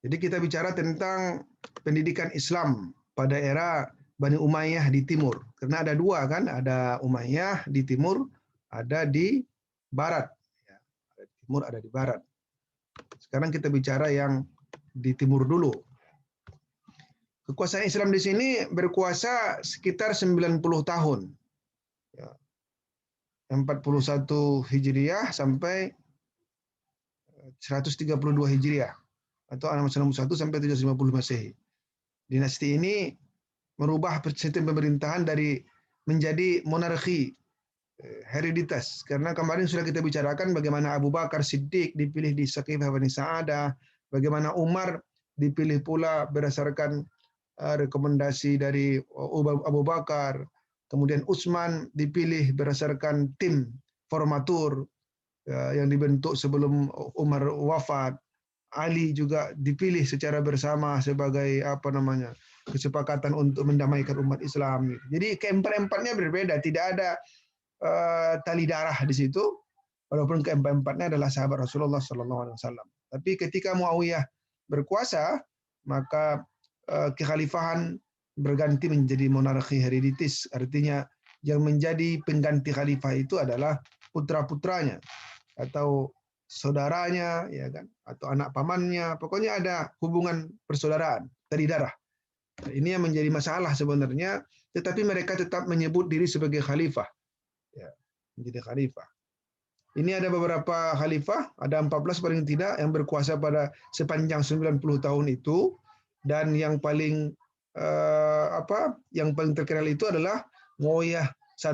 Jadi kita bicara tentang pendidikan Islam pada era Bani Umayyah di timur. Karena ada dua kan, ada Umayyah di timur, ada di barat. Ya, ada di timur, ada di barat. Sekarang kita bicara yang di timur dulu. Kekuasaan Islam di sini berkuasa sekitar 90 tahun. Ya, 41 Hijriah sampai 132 Hijriah. Atau 691 sampai 750 Masehi. Dinasti ini merubah sistem pemerintahan dari menjadi monarki hereditas. Karena kemarin sudah kita bicarakan bagaimana Abu Bakar Siddiq dipilih di Saqifah Bani Sa'adah, bagaimana Umar dipilih pula berdasarkan rekomendasi dari Abu Bakar, kemudian Utsman dipilih berdasarkan tim formatur yang dibentuk sebelum Umar wafat. Ali juga dipilih secara bersama sebagai kesepakatan untuk mendamaikan umat Islam. Jadi keempat-empatnya berbeda, tidak ada tali darah di situ, walaupun keempat-empatnya adalah sahabat Rasulullah SAW. Tapi ketika Muawiyah berkuasa, maka kekhalifahan berganti menjadi monarki hereditis, artinya yang menjadi pengganti khalifah itu adalah putra-putranya atau saudaranya, ya kan, atau anak pamannya, pokoknya ada hubungan persaudaraan dari darah. Ini yang menjadi masalah sebenarnya, tetapi mereka tetap menyebut diri sebagai khalifah, ya, menjadi khalifah. Ini ada beberapa khalifah, ada 14 paling tidak yang berkuasa pada sepanjang 90 tahun itu, dan yang paling yang paling terkenal itu adalah Muawiyah I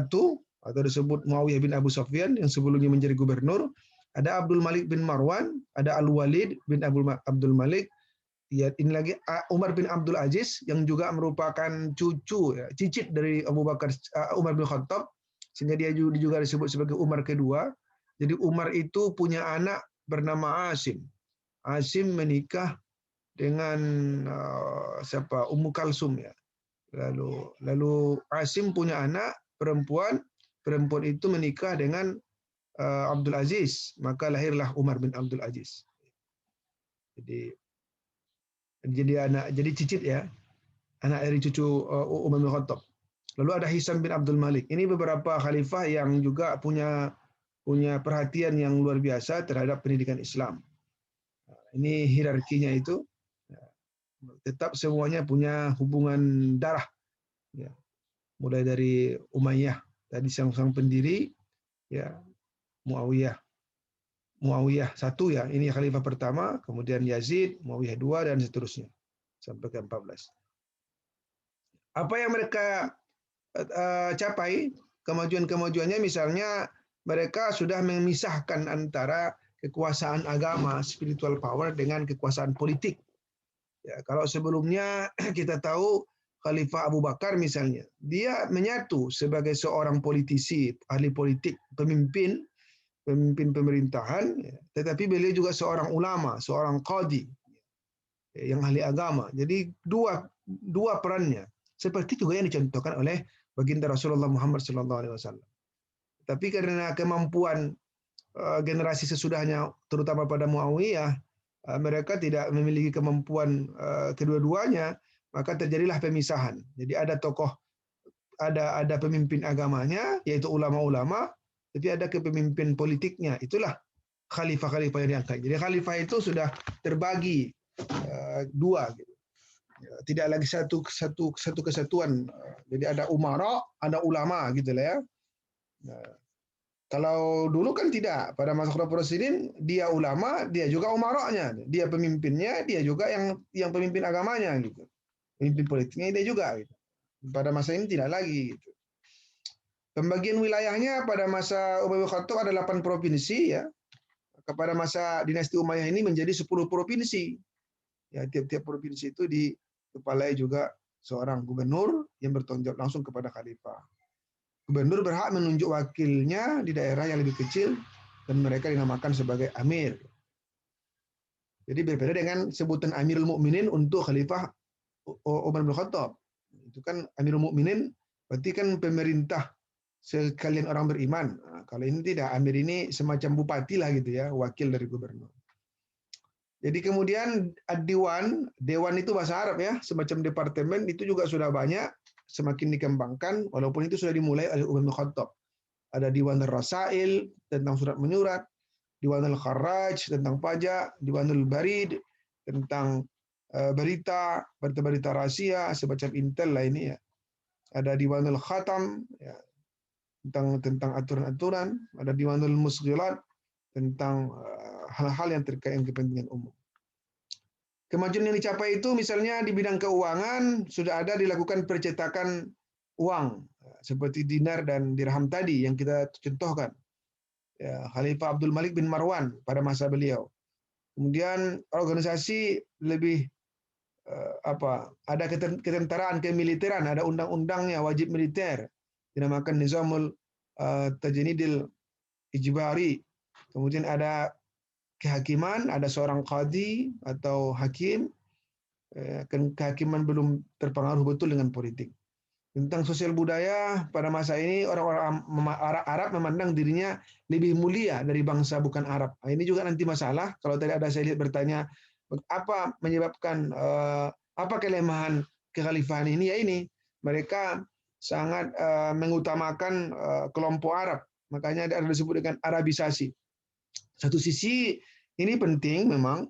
atau disebut Muawiyah bin Abu Sufyan yang sebelumnya menjadi gubernur. Ada Abdul Malik bin Marwan, ada Al-Walid bin Abdul Malik, ya, ini lagi Umar bin Abdul Aziz yang juga merupakan cucu, ya, cicit dari Umar bin Khattab, sehingga dia juga disebut sebagai Umar kedua. Jadi Umar itu punya anak bernama Asim. Asim menikah dengan Ummu Kalsum, ya. Lalu Asim punya anak perempuan itu menikah dengan Abdul Aziz, maka lahirlah Umar bin Abdul Aziz. Jadi cicit, ya, anak dari cucu Umar bin Khattab. Lalu ada Hisam bin Abdul Malik. Ini beberapa khalifah yang juga punya perhatian yang luar biasa terhadap pendidikan Islam. Ini hierarkinya itu, tetap semuanya punya hubungan darah, ya. Mulai dari Umayyah tadi sang pendiri, ya, Muawiyah I, ya, ini khalifah pertama, kemudian Yazid, Muawiyah II, dan seterusnya sampai ke 14. Apa yang mereka capai, kemajuan-kemajuannya misalnya mereka sudah memisahkan antara kekuasaan agama, spiritual power, dengan kekuasaan politik. Ya, kalau sebelumnya kita tahu Khalifah Abu Bakar misalnya, dia menyatu sebagai seorang politisi, ahli politik, pemimpin pemerintahan, tetapi beliau juga seorang ulama, seorang qadhi, yang ahli agama. Jadi dua perannya. Seperti juga yang dicontohkan oleh baginda Rasulullah Muhammad SAW. Tapi karena kemampuan generasi sesudahnya, terutama pada Muawiyah, mereka tidak memiliki kemampuan kedua-duanya, maka terjadilah pemisahan. Jadi ada pemimpin agamanya, yaitu ulama-ulama, tapi ada kepemimpin politiknya. Itulah khalifah-khalifah yang diangkat. Jadi khalifah itu sudah terbagi dua, gitu. Tidak lagi satu kesatuan. Jadi ada umara, ada ulama, gitu lah, ya. Kalau dulu kan tidak. Pada masa Khulafaur Rasyidin, dia ulama, dia juga umaranya, dia pemimpinnya, dia juga yang pemimpin agamanya, gitu. Pemimpin politiknya dia juga, gitu. Pada masa ini tidak lagi, gitu. Pembagian wilayahnya pada masa Umar bin Khattab ada 8 provinsi, ya. Kepada masa dinasti Umayyah ini menjadi 10 provinsi. Ya, tiap-tiap provinsi itu dikepalai juga seorang gubernur yang bertanggung jawab langsung kepada khalifah. Gubernur berhak menunjuk wakilnya di daerah yang lebih kecil dan mereka dinamakan sebagai amir. Jadi berbeda dengan sebutan Amirul Mukminin untuk Khalifah Umar bin Khattab. Itu kan Amirul Mukminin berarti kan pemerintah sekalian orang beriman. Nah, kalau ini tidak, amir ini semacam bupati lah, gitu, ya, wakil dari gubernur. Jadi kemudian dewan itu bahasa Arab ya, semacam departemen itu juga sudah banyak, semakin dikembangkan, walaupun itu sudah dimulai oleh Umar bin Khattab. Ada Diwan Rasail tentang surat menyurat, Diwan Al-Kharraj tentang pajak, Diwan Al-Barid tentang berita-berita rahasia, semacam intel lah ini ya. Ada Diwan Al-Khatam ya, tentang aturan-aturan, ada Diwan Al-Musghilat tentang hal-hal yang terkait dengan kepentingan umum. Kemajuan yang dicapai itu misalnya di bidang keuangan sudah ada dilakukan percetakan uang seperti dinar dan dirham tadi yang kita contohkan. Ya, Khalifah Abdul Malik bin Marwan pada masa beliau. Kemudian organisasi lebih ada ketentaraan, kemiliteran, ada undang-undangnya wajib militer dinamakan Nizamul Tajnidil Ijbari. Kemudian ada kehakiman, ada seorang qadhi atau hakim, kehakiman belum terpengaruh betul dengan politik. Tentang sosial budaya, pada masa ini orang-orang Arab memandang dirinya lebih mulia dari bangsa bukan Arab. Ini juga nanti masalah, kalau tadi ada saya lihat bertanya, apa menyebabkan, apa kelemahan kekhalifahan ini? Ya ini, mereka sangat mengutamakan kelompok Arab, makanya ada disebut dengan Arabisasi. Satu sisi ini penting memang,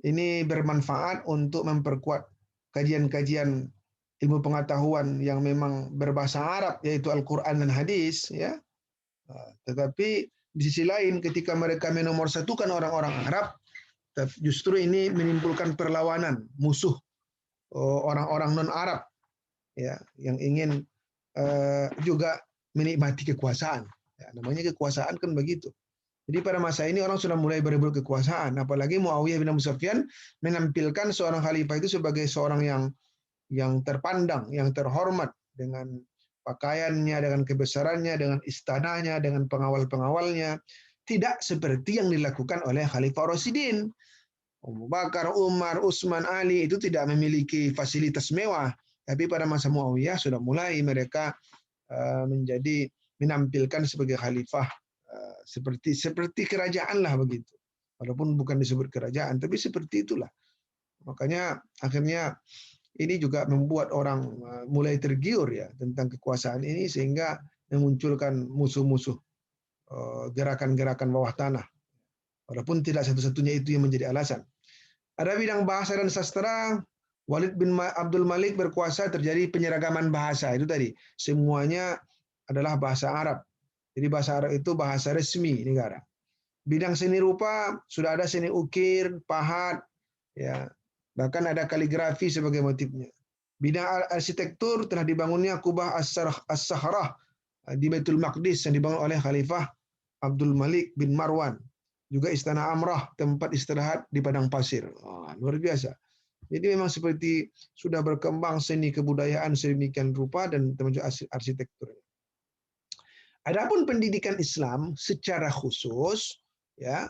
ini bermanfaat untuk memperkuat kajian-kajian ilmu pengetahuan yang memang berbahasa Arab, yaitu Al-Quran dan Hadis, ya. Tetapi di sisi lain, ketika mereka menomorsatukan orang-orang Arab, justru ini menimbulkan perlawanan, musuh orang-orang non-Arab, ya, yang ingin juga menikmati kekuasaan. Ya, namanya kekuasaan kan begitu. Jadi pada masa ini orang sudah mulai berebut kekuasaan, apalagi Muawiyah bin Abu Sufyan menampilkan seorang khalifah itu sebagai seorang yang terpandang, yang terhormat dengan pakaiannya, dengan kebesarannya, dengan istananya, dengan pengawal-pengawalnya. Tidak seperti yang dilakukan oleh Khalifah Rasyidin. Abu Bakar, Umar, Utsman, Ali itu tidak memiliki fasilitas mewah. Tapi pada masa Muawiyah sudah mulai mereka menampilkan sebagai khalifah seperti kerajaan lah begitu. Walaupun bukan disebut kerajaan, tapi seperti itulah. Makanya akhirnya ini juga membuat orang mulai tergiur ya tentang kekuasaan ini, sehingga memunculkan musuh-musuh gerakan-gerakan bawah tanah. Walaupun tidak satu-satunya itu yang menjadi alasan. Ada bidang bahasa dan sastra, Walid bin Abdul Malik berkuasa, terjadi penyeragaman bahasa. Itu tadi, semuanya adalah bahasa Arab. Jadi bahasa Arab itu bahasa resmi negara. Bidang seni rupa, sudah ada seni ukir, pahat, ya, bahkan ada kaligrafi sebagai motifnya. Bidang arsitektur telah dibangunnya Kubah As-Sahrah di Baitul Maqdis yang dibangun oleh Khalifah Abdul Malik bin Marwan. Juga Istana Amrah, tempat istirahat di padang pasir. Luar biasa. Jadi memang seperti sudah berkembang seni kebudayaan sedemikian rupa dan termasuk arsitektur. Adapun pendidikan Islam secara khusus, ya,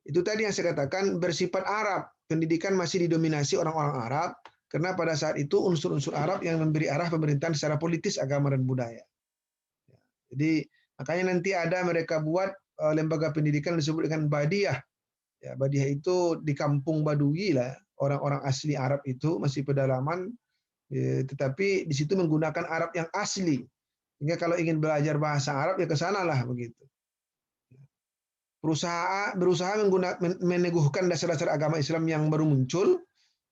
itu tadi yang saya katakan bersifat Arab. Pendidikan masih didominasi orang-orang Arab, karena pada saat itu unsur-unsur Arab yang memberi arah pemerintahan secara politis, agama, dan budaya. Jadi makanya nanti ada mereka buat lembaga pendidikan disebut dengan Badiah. Ya, Badiah itu di kampung Badui lah, orang-orang asli Arab itu masih pedalaman, tetapi di situ menggunakan Arab yang asli. Sehingga kalau ingin belajar bahasa Arab ya ke sanalah begitu. Berusaha meneguhkan dasar-dasar agama Islam yang baru muncul,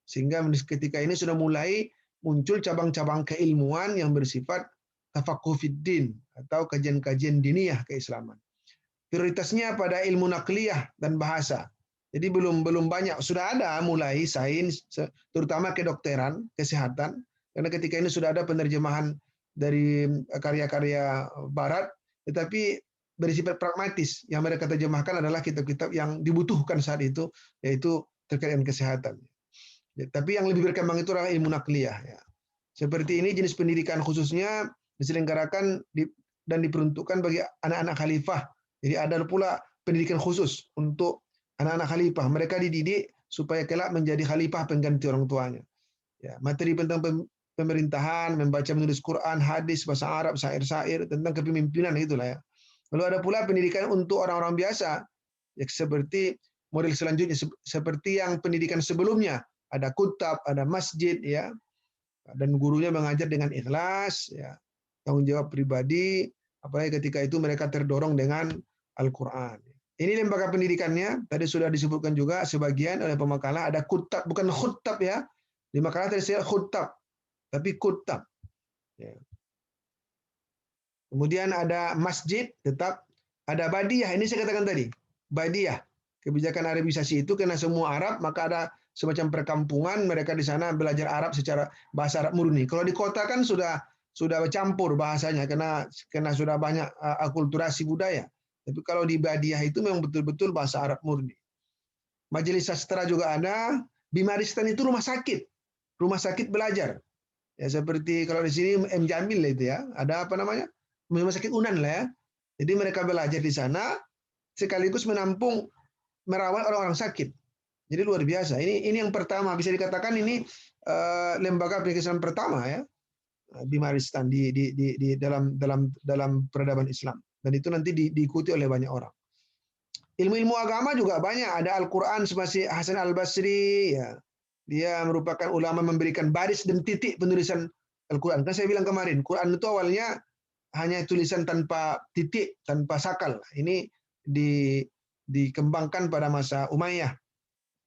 sehingga ketika ini sudah mulai muncul cabang-cabang keilmuan yang bersifat tafaqquh fid din atau kajian-kajian diniyah keislaman. Prioritasnya pada ilmu nakliyah dan bahasa. Jadi belum banyak, sudah ada mulai sains, terutama kedokteran, kesehatan, karena ketika ini sudah ada penerjemahan dari karya-karya barat, tetapi bersifat pragmatis. Yang mereka terjemahkan adalah kitab-kitab yang dibutuhkan saat itu, yaitu terkait dengan kesehatan. Ya, tapi yang lebih berkembang itu adalah ilmu nakliyah. Ya. Seperti ini jenis pendidikan khususnya diselenggarakan dan diperuntukkan bagi anak-anak khalifah. Jadi ada pula pendidikan khusus untuk anak-anak khalifah. Mereka dididik supaya kelak menjadi khalifah pengganti orang tuanya. Ya, materi tentang pemerintahan, membaca menulis Quran, hadis, bahasa Arab, syair-syair, tentang kepemimpinan itulah ya. Lalu ada pula pendidikan untuk orang-orang biasa, ya, seperti model selanjutnya seperti yang pendidikan sebelumnya, ada kutab, ada masjid ya, dan gurunya mengajar dengan ikhlas ya, tanggung jawab pribadi, apalagi ketika itu mereka terdorong dengan Al-Qur'an. Ini lembaga pendidikannya, tadi sudah disebutkan juga sebagian oleh pemakalah, ada kutab, bukan khutab ya. Di makalah tadi saya khutab, tapi kutab. Ya. Kemudian ada masjid, tetap ada badiyah. Ini saya katakan tadi, badiyah. Kebijakan Arabisasi itu karena semua Arab, maka ada semacam perkampungan, mereka di sana belajar Arab secara bahasa Arab murni. Kalau di kota kan sudah bercampur bahasanya karena sudah banyak akulturasi budaya. Tapi kalau di badiyah itu memang betul-betul bahasa Arab murni. Majelis sastra juga ada. Bimaristan itu rumah sakit belajar. Ya seperti kalau di sini M Jamil itu ya, ada apa namanya? Rumah sakit Unan lah ya. Jadi mereka belajar di sana sekaligus menampung merawat orang-orang sakit. Jadi luar biasa. Ini yang pertama, bisa dikatakan ini lembaga pendidikan pertama ya, Bimaristan di dalam peradaban Islam. Dan itu nanti diikuti oleh banyak orang. Ilmu-ilmu agama juga banyak. Ada Al-Quran seperti Hasan Al-Basri ya. Dia merupakan ulama memberikan baris dan titik penulisan Al-Quran. Kan saya bilang kemarin, Quran itu awalnya hanya tulisan tanpa titik, tanpa sakal. Ini dikembangkan pada masa Umayyah.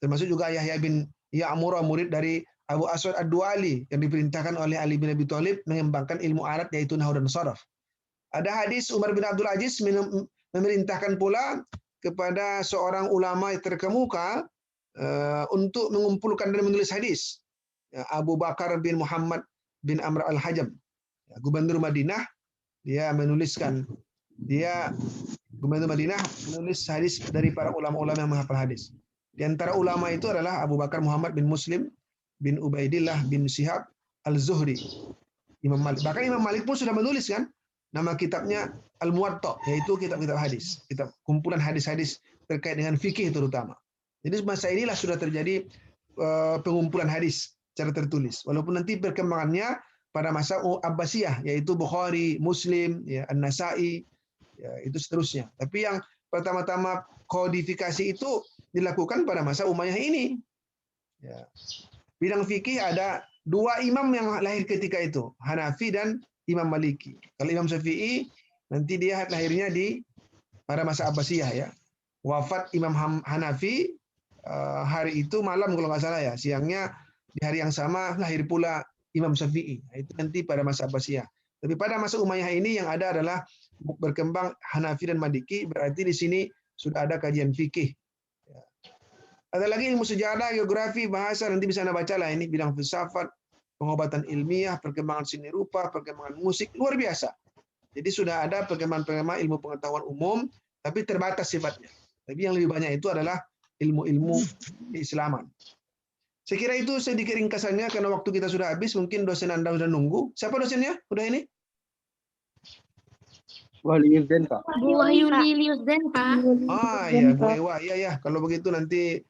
Termasuk juga Yahya bin Ya'mur, murid dari Abu Aswad Ad-Du'ali yang diperintahkan oleh Ali bin Abi Thalib mengembangkan ilmu Arab yaitu nahwu dan sharaf. Ada hadis Umar bin Abdul Aziz memerintahkan pula kepada seorang ulama yang terkemuka untuk mengumpulkan dan menulis hadis. Abu Bakar bin Muhammad bin Amr al-Hajam, gubernur Madinah, gubernur Madinah menulis hadis dari para ulama-ulama yang menghafal hadis. Di antara ulama itu adalah Abu Bakar Muhammad bin Muslim bin Ubaidillah bin Syihab al-Zuhri, Imam Malik. Bahkan Imam Malik pun sudah menulis kan, nama kitabnya Al-Muwatta, yaitu kitab-kitab hadis, kitab kumpulan hadis-hadis terkait dengan fikih terutama. Jadi masa inilah sudah terjadi pengumpulan hadis secara tertulis. Walaupun nanti perkembangannya pada masa Abbasiyah, yaitu Bukhari, Muslim, ya, An-Nasai, ya, itu seterusnya. Tapi yang pertama-tama kodifikasi itu dilakukan pada masa Umayyah ini. Ya. Bidang fikih ada dua imam yang lahir ketika itu, Hanafi dan Imam Maliki. Kalau Imam Syafi'i nanti dia lahirnya pada masa Abbasiyah ya. Wafat Imam Hanafi hari itu malam kalau nggak salah ya, siangnya di hari yang sama lahir pula Imam Syafi'i. Itu nanti pada masa Abbasiyah. Tapi pada masa Umayyah ini yang ada adalah berkembang Hanafi dan Maliki, berarti di sini sudah ada kajian fikih. Ada lagi ilmu sejarah, geografi, bahasa, nanti bisa Anda baca lah ini, bidang filsafat, pengobatan ilmiah, perkembangan seni rupa, perkembangan musik, luar biasa. Jadi sudah ada perkembangan ilmu pengetahuan umum, tapi terbatas sifatnya. Tapi yang lebih banyak itu adalah ilmu-ilmu keislaman. Saya kira itu sedikit ringkasannya, karena waktu kita sudah habis, mungkin dosen Anda sudah nunggu. Siapa dosennya? Udah ini? Wahyu Yusden, Pak. Bu Wahyu Yusden, Pak. Ya, Bu Ewa. Iya, ya. Kalau begitu nanti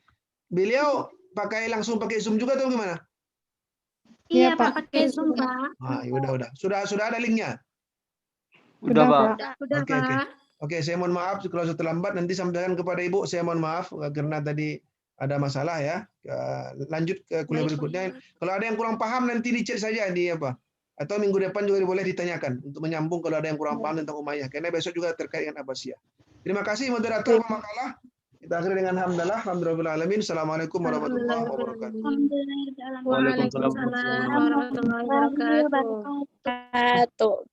beliau langsung pakai Zoom juga atau gimana? Iya, Pak, pakai Zoom, Pak. Udah. Sudah ada linknya? Udah, Pak. Udah, Pak. Oke, saya mohon maaf kalau saya terlambat, nanti sampaikan kepada Ibu, saya mohon maaf karena tadi ada masalah ya. Lanjut ke kuliah berikutnya. Kalau ada yang kurang paham nanti di-chat saja di apa? Atau minggu depan juga boleh ditanyakan untuk menyambung kalau ada yang kurang paham tentang Umayyah. Karena besok juga terkait dengan Abbasiyah. Terima kasih moderator pemakalah. Kita akhiri dengan hamdalah. Alhamdulillahirabbil alamin. Assalamualaikum warahmatullahi wabarakatuh. Waalaikumsalam warahmatullahi wabarakatuh.